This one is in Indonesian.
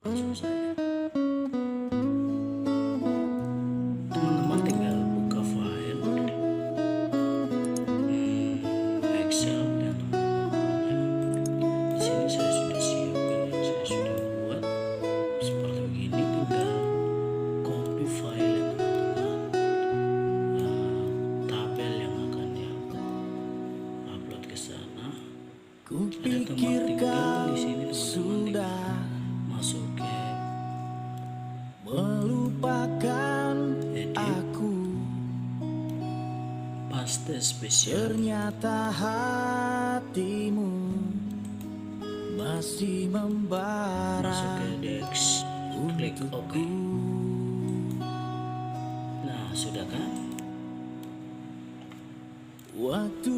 langsung saja. Teman-teman tinggal buka file Excel dan di sini saya sudah siapkan yang saya sudah buat seperti begini. Tinggal copy file ya teman-teman, tabel yang akan dia upload ke sana. Ada teman tinggal di sini, teman-teman tinggal masuk ke melupakan edit, aku, paste spesial, ternyata hatimu masih membara masuk ke Dex, klik OK. Nah, sudah kan? waktu